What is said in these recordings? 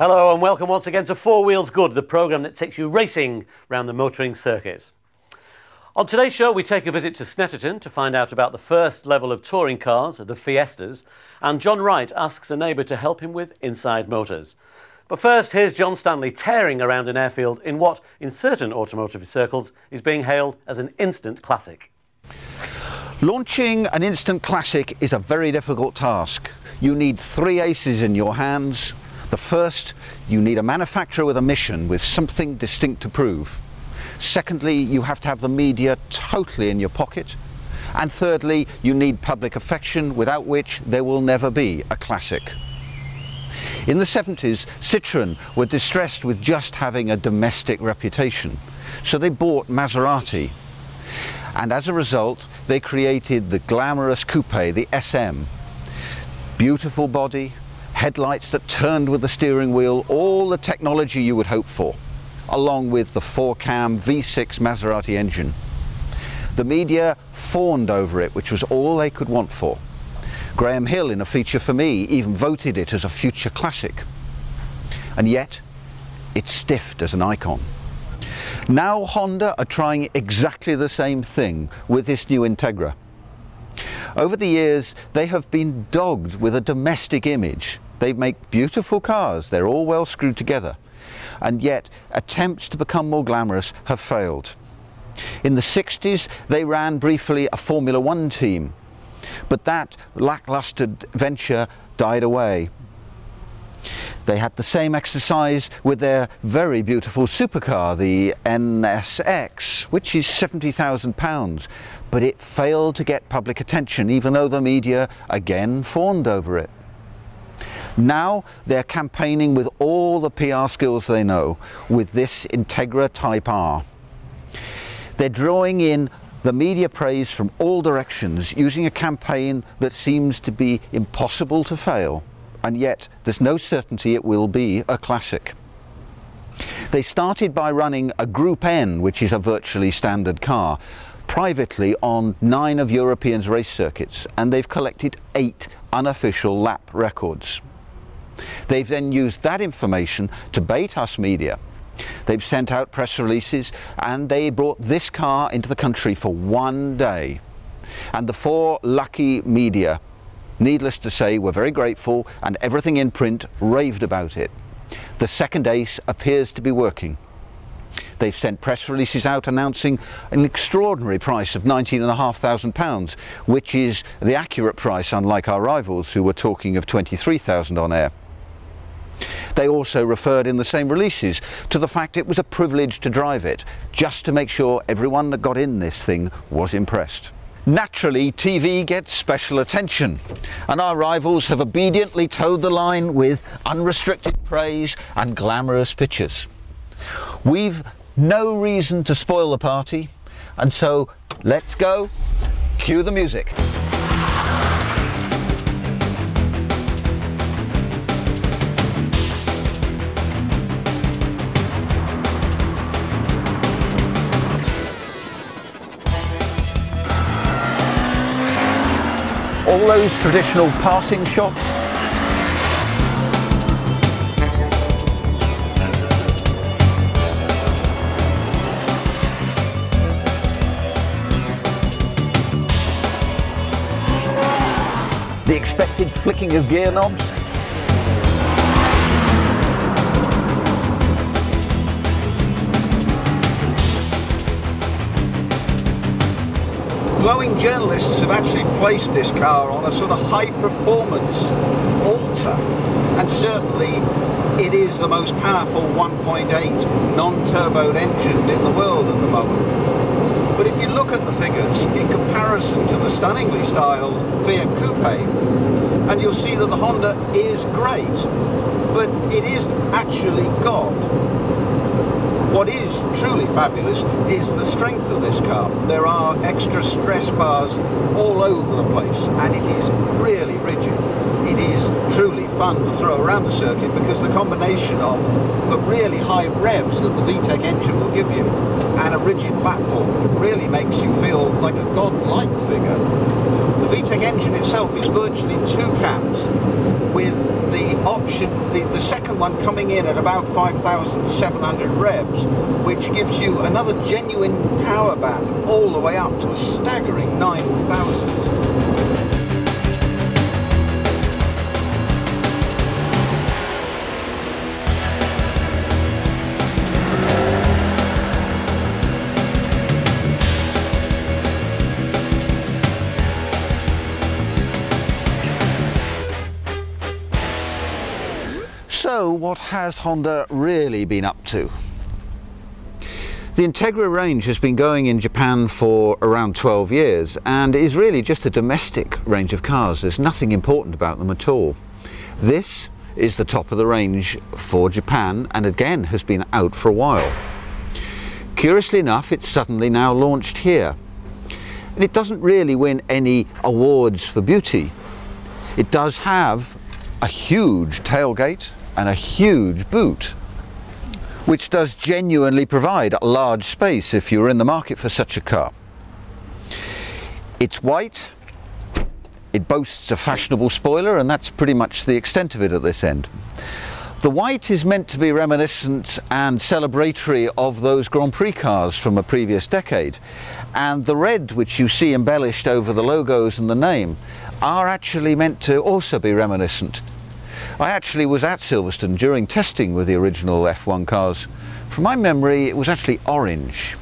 Hello and welcome once again to Four Wheels Good, the programme that takes you racing round the motoring circuit. On today's show we take a visit to Snetterton to find out about the first level of touring cars, the Fiestas, and John Wright asks a neighbour to help him with inside motors. But first, here's John Stanley tearing around an airfield in what, in certain automotive circles, is being hailed as an instant classic. Launching an instant classic is a very difficult task. You need three aces in your hands. The first, you need a manufacturer with a mission, with something distinct to prove. Secondly, you have to have the media totally in your pocket. And thirdly, you need public affection, without which there will never be a classic. In the 70s, Citroën were distressed with just having a domestic reputation, so they bought Maserati. And as a result, they created the glamorous coupe, the SM. Beautiful body, headlights that turned with the steering wheel, all the technology you would hope for, along with the 4-cam V6 Maserati engine. The media fawned over it, which was all they could want for. Graham Hill, in a feature for me, even voted it as a future classic. And yet, it stiffed as an icon. Now Honda are trying exactly the same thing with this new Integra. Over the years, they have been dogged with a domestic image. They make beautiful cars, they're all well screwed together, and yet attempts to become more glamorous have failed. In the 60s, they ran briefly a Formula One team, but that lackluster venture died away. They had the same exercise with their very beautiful supercar, the NSX, which is £70,000, but it failed to get public attention, even though the media again fawned over it. Now they're campaigning with all the PR skills they know with this Integra Type R. They're drawing in the media praise from all directions, using a campaign that seems to be impossible to fail, and yet there's no certainty it will be a classic. They started by running a Group N, which is a virtually standard car, privately on 9 of Europe's race circuits, and they've collected 8 unofficial lap records. They've then used that information to bait us media. They've sent out press releases, and they brought this car into the country for one day. And the 4 lucky media, needless to say, were very grateful, and everything in print raved about it. The second ace appears to be working. They've sent press releases out announcing an extraordinary price of £19,500, which is the accurate price, unlike our rivals who were talking of £23,000 on air. They also referred in the same releases to the fact it was a privilege to drive it, just to make sure everyone that got in this thing was impressed. Naturally, TV gets special attention, and our rivals have obediently towed the line with unrestricted praise and glamorous pictures. We've no reason to spoil the party, and so let's go. Cue the music. All those traditional passing shots. The expected flicking of gear knobs. Glowing journalists have actually placed this car on a sort of high-performance altar, and certainly it is the most powerful 1.8 non-turboed engine in the world at the moment. But if you look at the figures in comparison to the stunningly styled Fiat Coupe, and you'll see that the Honda is great, but it isn't actually God. What is truly fabulous is the strength of this car. There are extra stress bars all over the place, and it is really rigid. It is truly fun to throw around the circuit because the combination of the really high revs that the VTEC engine will give you and a rigid platform really makes you feel like a godlike figure. The VTEC engine itself is virtually 2 cams, with the option, the second one coming in at about 5,700 revs, which gives you another genuine power back all the way up to a staggering 9,000. So what has Honda really been up to? The Integra range has been going in Japan for around 12 years and is really just a domestic range of cars. There's nothing important about them at all. This is the top of the range for Japan and again has been out for a while. Curiously enough, it's suddenly now launched here. And it doesn't really win any awards for beauty. It does have a huge tailgate and a huge boot, which does genuinely provide a large space if you're in the market for such a car. It's white, it boasts a fashionable spoiler, and that's pretty much the extent of it at this end. The white is meant to be reminiscent and celebratory of those Grand Prix cars from a previous decade, and the red, which you see embellished over the logos and the name, are actually meant to also be reminiscent. I actually was at Silverstone during testing with the original F1 cars. From my memory, it was actually orange.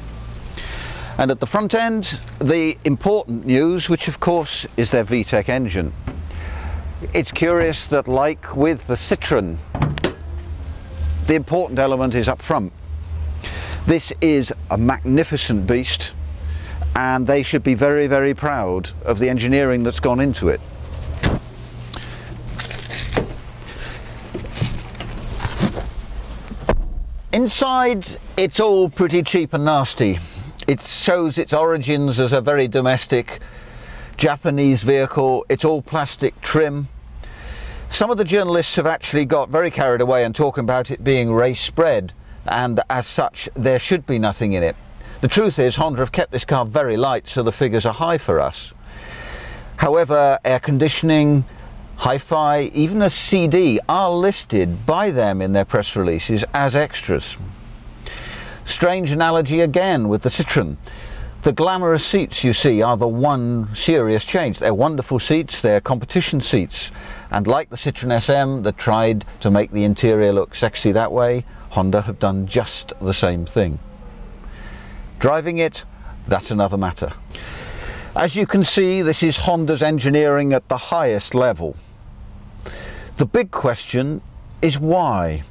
And at the front end, the important news, which of course is their VTEC engine. It's curious that, like with the Citroën, the important element is up front. This is a magnificent beast, and they should be very, very proud of the engineering that's gone into it. Inside, it's all pretty cheap and nasty. It shows its origins as a very domestic Japanese vehicle. It's all plastic trim. Some of the journalists have actually got very carried away and talking about it being race bred, and as such there should be nothing in it. The truth is, Honda have kept this car very light, so the figures are high for us. However, air conditioning, hi-fi, even a CD are listed by them in their press releases as extras. Strange analogy again with the Citroën. The glamorous seats you see are the one serious change. They're wonderful seats, they're competition seats, and like the Citroën SM that tried to make the interior look sexy that way, Honda have done just the same thing. Driving it, that's another matter. As you can see, this is Honda's engineering at the highest level. The big question is why?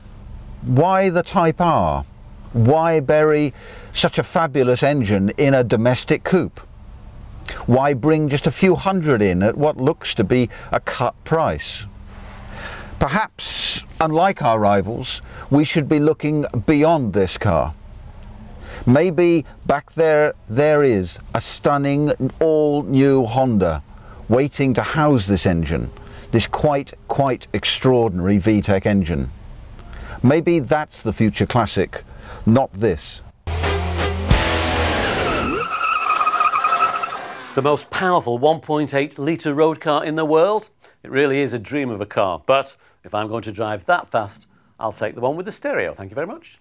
Why the Type R? Why bury such a fabulous engine in a domestic coupe? Why bring just a few hundred in at what looks to be a cut price? Perhaps, unlike our rivals, we should be looking beyond this car. Maybe back there is a stunning all-new Honda waiting to house this engine, this quite extraordinary VTEC engine. Maybe that's the future classic, not this. The most powerful 1.8 litre road car in the world? It really is a dream of a car, but if I'm going to drive that fast, I'll take the one with the stereo. Thank you very much.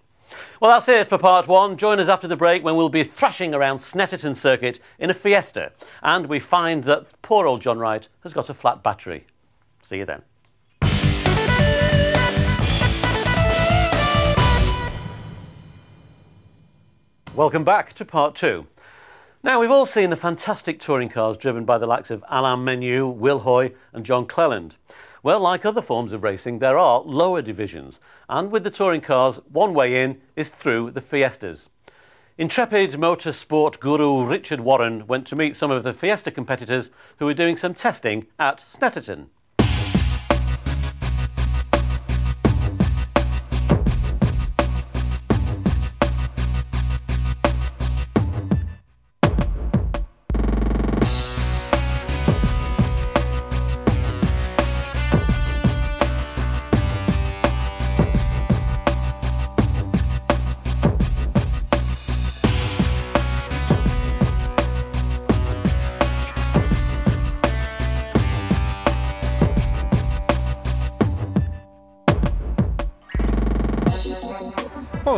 Well, that's it for part one. Join us after the break when we'll be thrashing around Snetterton circuit in a Fiesta, and we find that poor old John Wright has got a flat battery. See you then. Welcome back to part two. Now, we've all seen the fantastic touring cars driven by the likes of Alain Menu, Will Hoy and John Cleland. Well, like other forms of racing, there are lower divisions, and with the touring cars, one way in is through the Fiestas. Intrepid motorsport guru Richard Warren went to meet some of the Fiesta competitors who were doing some testing at Snetterton.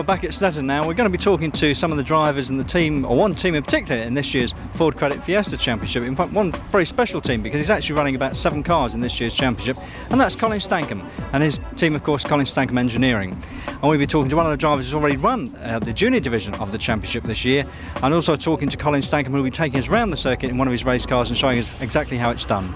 we're back at Snetterton now. We're going to be talking to some of the drivers and the team, or one team in particular, in this year's Ford Credit Fiesta Championship. In fact, one very special team, because he's actually running about 7 cars in this year's championship, and that's Colin Stankham, and his team, of course, Colin Stankham Engineering. And we'll be talking to one of the drivers who's already run the junior division of the championship this year, and also talking to Colin Stankham, who will be taking us around the circuit in one of his race cars and showing us exactly how it's done.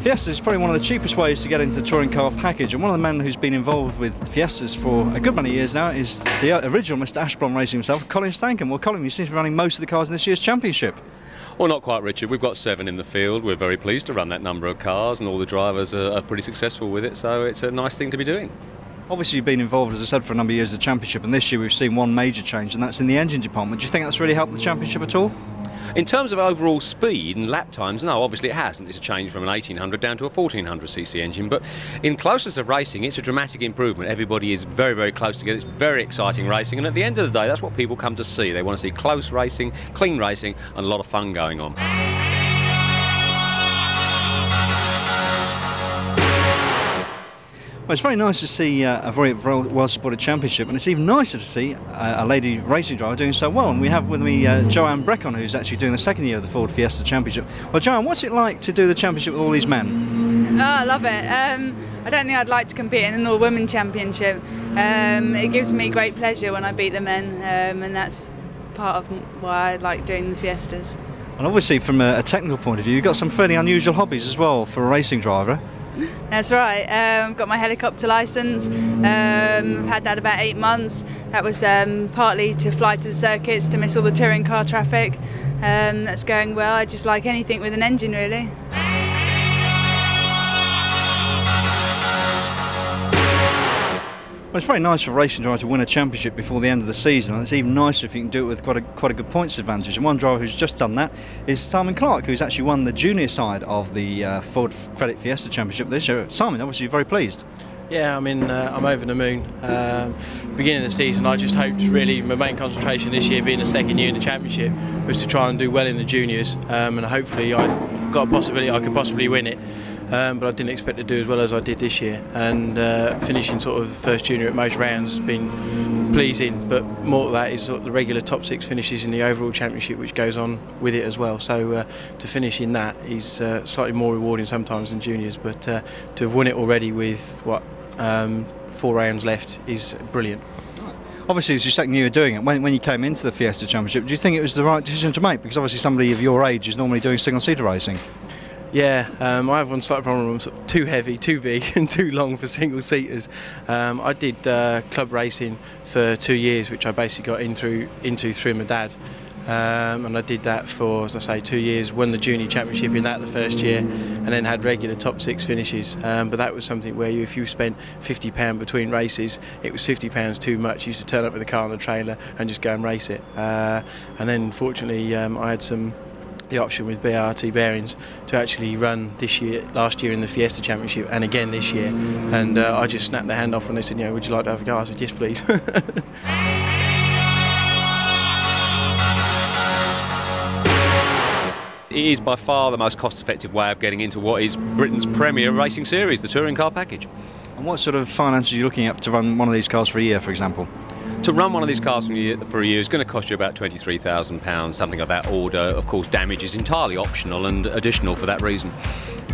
Fiesta is probably one of the cheapest ways to get into the touring car package, and one of the men who's been involved with Fiestas for a good many years now is the original Mr. Ashblom Racing himself, Colin Stankham. Well, Colin, you seem to be running most of the cars in this year's championship. Well, not quite, Richard. We've got 7 in the field. We're very pleased to run that number of cars, and all the drivers are pretty successful with it, so it's a nice thing to be doing. Obviously, you've been involved, as I said, for a number of years in the championship, and this year we've seen one major change, and that's in the engine department. Do you think that's really helped the championship at all? In terms of overall speed and lap times, no, obviously it hasn't. It's a change from an 1800 down to a 1400cc engine, but in closeness of racing, it's a dramatic improvement. Everybody is very, very close together. It's very exciting racing, and at the end of the day, that's what people come to see. They want to see close racing, clean racing, and a lot of fun going on. Well, it's very nice to see a very well-supported championship, and it's even nicer to see a lady racing driver doing so well. And we have with me Joanne Breckon, who's actually doing the 2nd year of the Ford Fiesta Championship. Well, Joanne, what's it like to do the championship with all these men? Oh, I love it. I don't think I'd like to compete in an all-women championship. It gives me great pleasure when I beat the men, and that's part of why I like doing the Fiestas. And obviously, from a technical point of view, you've got some fairly unusual hobbies as well for a racing driver. That's right. I've got my helicopter licence. I've had that about 8 months. That was partly to fly to the circuits to miss all the touring car traffic. That's going well. I just like anything with an engine, really. Well, it's very nice for a racing driver to win a championship before the end of the season, and it's even nicer if you can do it with quite a good points advantage. And one driver who's just done that is Simon Clark, who's actually won the junior side of the Ford Credit Fiesta Championship this year. Simon, obviously, you're very pleased. Yeah, I mean, I'm over the moon. Beginning of the season, I just hoped, really, my main concentration this year, being the 2nd year in the championship, was to try and do well in the juniors, and hopefully I got a possibility I could possibly win it. But I didn't expect to do as well as I did this year, and finishing sort of the first junior at most rounds has been pleasing, but more to that is sort of the regular top 6 finishes in the overall championship, which goes on with it as well. So to finish in that is slightly more rewarding sometimes than juniors, but to have won it already with 4 rounds left is brilliant. Obviously, it's your 2nd year doing it. When you came into the Fiesta Championship, do you think it was the right decision to make? Because obviously somebody of your age is normally doing single-seater racing. Yeah, I have one slight problem. I'm sort of too heavy, too big and too long for single-seaters. I did club racing for 2 years, which I basically got into through my dad. And I did that for, as I say, 2 years, won the junior championship in that the first year, and then had regular top 6 finishes. But that was something where if you spent £50 between races, it was £50 too much. You used to turn up with a car and a trailer and just go and race it. And then fortunately I had the option with BRT Bearings to actually run last year in the Fiesta Championship, and again this year, and I just snapped their hand off when they said, would you like to have a go? I said, yes please. It is by far the most cost-effective way of getting into what is Britain's premier racing series, the touring car package. And what sort of finances are you looking at to run one of these cars for a year, for example? To run one of these cars for a year is going to cost you about £23,000, something of that order. Of course, damage is entirely optional and additional for that reason.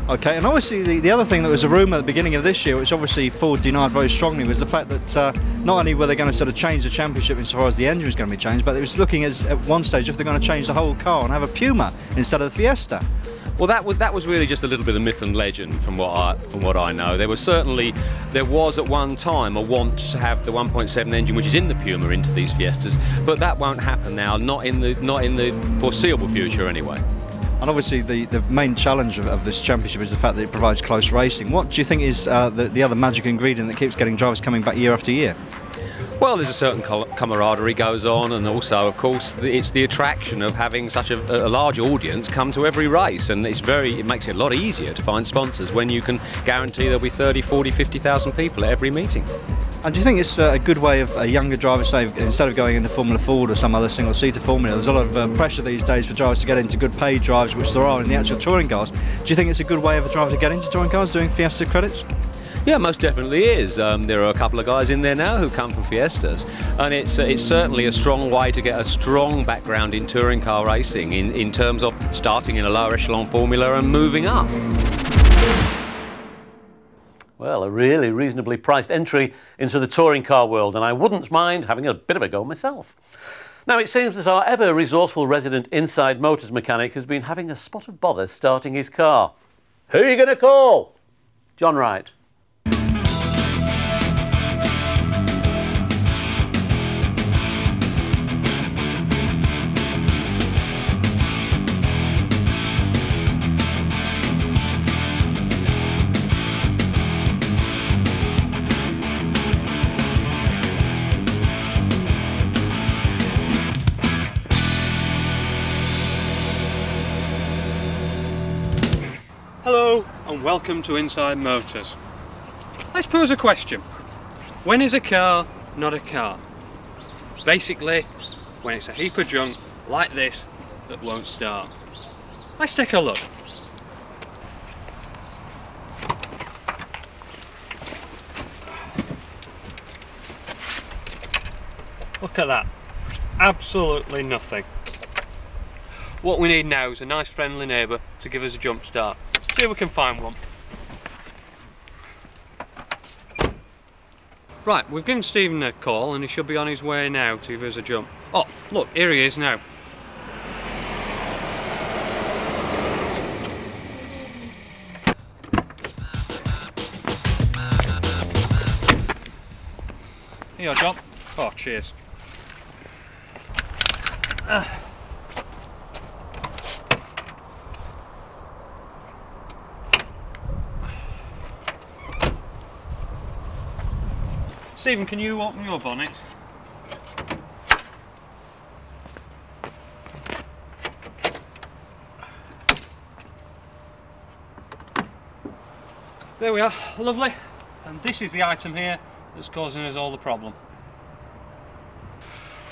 Okay, and obviously the other thing that was a rumour at the beginning of this year, which obviously Ford denied very strongly, was the fact that not only were they going to sort of change the championship insofar as the engine was going to be changed, but it was looking at one stage if they're going to change the whole car and have a Puma instead of the Fiesta. Well, that was really just a little bit of myth and legend from what I know. There was at one time a want to have the 1.7 engine, which is in the Puma, into these Fiestas, but that won't happen now, not in the foreseeable future anyway. And obviously the main challenge of this championship is the fact that it provides close racing. What do you think is the other magic ingredient that keeps getting drivers coming back year after year? Well, there's a certain camaraderie goes on, and also, of course, it's the attraction of having such a large audience come to every race, and it makes it a lot easier to find sponsors when you can guarantee there'll be 30, 40, 50,000 people at every meeting. And do you think it's a good way of a younger driver, say, instead of going into Formula Ford or some other single-seater formula, there's a lot of pressure these days for drivers to get into good paid drives, which there are in the actual touring cars. Do you think it's a good way of a driver to get into touring cars, doing Fiesta credits? Yeah, most definitely is. There are a couple of guys in there now who come from Fiestas, and it's certainly a strong way to get a strong background in touring car racing in terms of starting in a lower echelon formula and moving up. Well, a really reasonably priced entry into the touring car world, and I wouldn't mind having a bit of a go myself. Now, it seems that our ever resourceful resident Inside Motors mechanic has been having a spot of bother starting his car. Who are you going to call? John Wright. Hello and welcome to Inside Motors. Let's pose a question. When is a car not a car? Basically, when it's a heap of junk like this that won't start. Let's take a look. Look at that. Absolutely nothing. What we need now is a nice friendly neighbour to give us a jump start. See if we can find one. Right, we've given Stephen a call and he should be on his way now to give us a jump. Oh, look, here he is now. Here you are, John. Oh, cheers. Stephen, can you open your bonnet? There we are, lovely. And this is the item here that's causing us all the problem.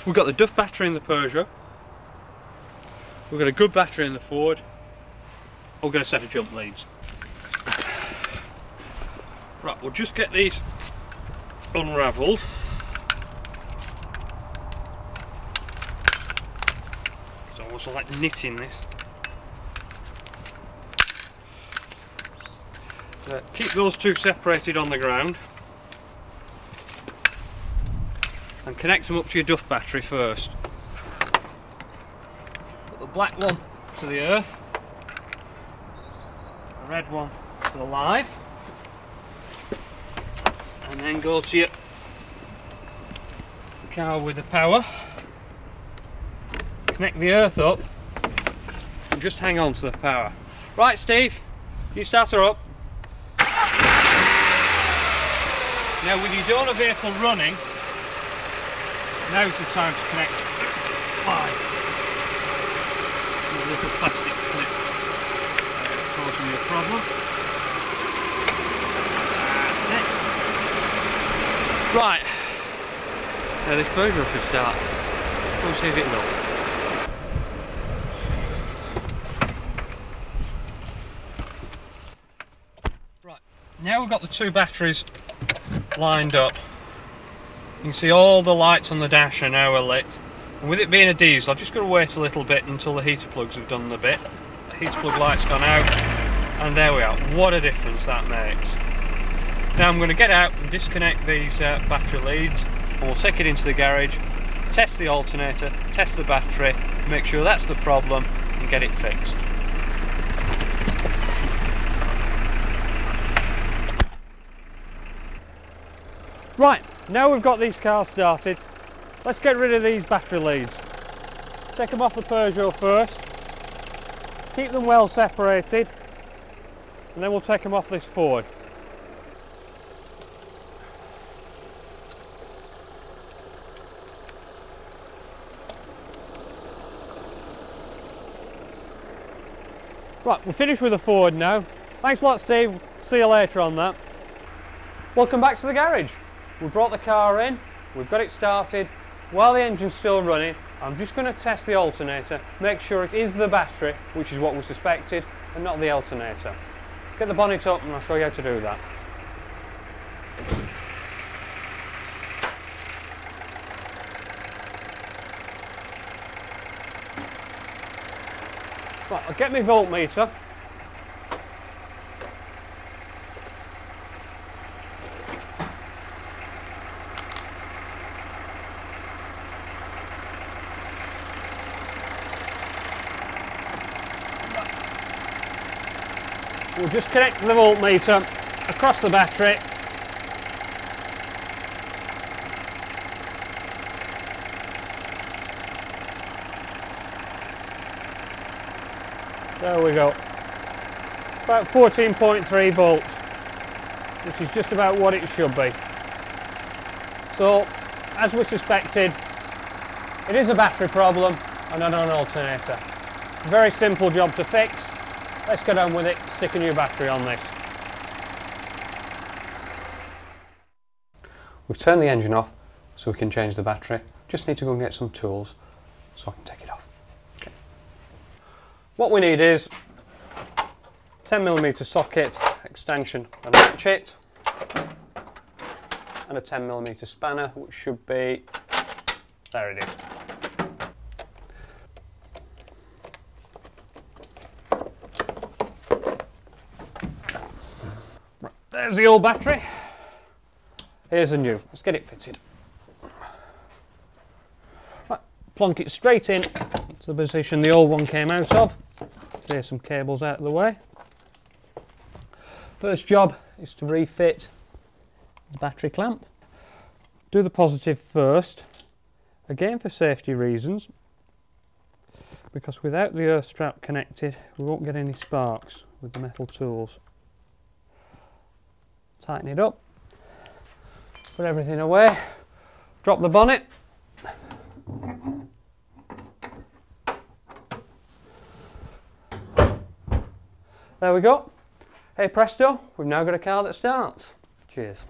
We've got the Duff battery in the Peugeot. We've got a good battery in the Ford. We've got a set of jump leads. Right, we'll just get these unravelled. It's almost like knitting this. Keep those two separated on the ground and connect them up to your Duff battery first. Put the black one to the earth, the red one to the live, and then go to your car with the power, connect the earth up and just hang on to the power. Right, Steve, you start her up. Now with your donor vehicle running, now's the time to connect live. With a little plastic clip causing you a problem. Right, now this Peugeot should start. We'll see if it will. Right, now we've got the two batteries lined up. You can see all the lights on the dash are now lit. And with it being a diesel, I've just got to wait a little bit until the heater plugs have done the bit. The heater plug light's gone out, and there we are. What a difference that makes. Now I'm going to get out and disconnect these battery leads, and we'll take it into the garage, test the alternator, test the battery, make sure that's the problem and get it fixed. Right, now we've got these cars started, let's get rid of these battery leads. Take them off the Peugeot first, keep them well separated, and then we'll take them off this Ford. Right, we're finished with the Ford now. Thanks a lot, Steve. See you later on that. Welcome back to the garage. We brought the car in, we've got it started. While the engine's still running, I'm just going to test the alternator, make sure it is the battery, which is what we suspected, and not the alternator. Get the bonnet up and I'll show you how to do that. Right, I'll get my voltmeter. We'll just connect the voltmeter across the battery. There we go. About 14.3 volts, which is just about what it should be. So, as we suspected, it is a battery problem and not an alternator. Very simple job to fix. Let's get on with it, stick a new battery on this. We've turned the engine off so we can change the battery. Just need to go and get some tools so I can take it off. Okay. What we need is 10mm socket, extension and ratchet, and a 10mm spanner, which should be, there it is. Right, there's the old battery. Here's the new. Let's get it fitted. Right, plonk it straight in to the position the old one came out of. Clear some cables out of the way. First job is to refit the battery clamp. Do the positive first, again for safety reasons, because without the earth strap connected we won't get any sparks with the metal tools. Tighten it up. Put everything away, drop the bonnet, there we go. Hey presto, we've now got a car that starts. Cheers.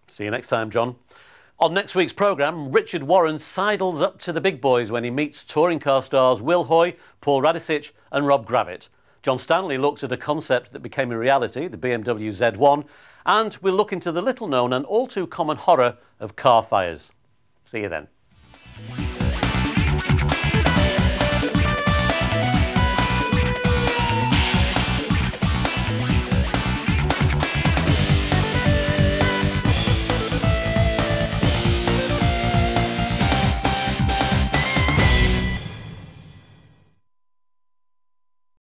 See you next time, John. On next week's programme, Richard Warren sidles up to the big boys when he meets touring car stars Will Hoy, Paul Radisich and Rob Gravitt. John Stanley looks at a concept that became a reality, the BMW Z1, and we'll look into the little known and all too common horror of car fires. See you then.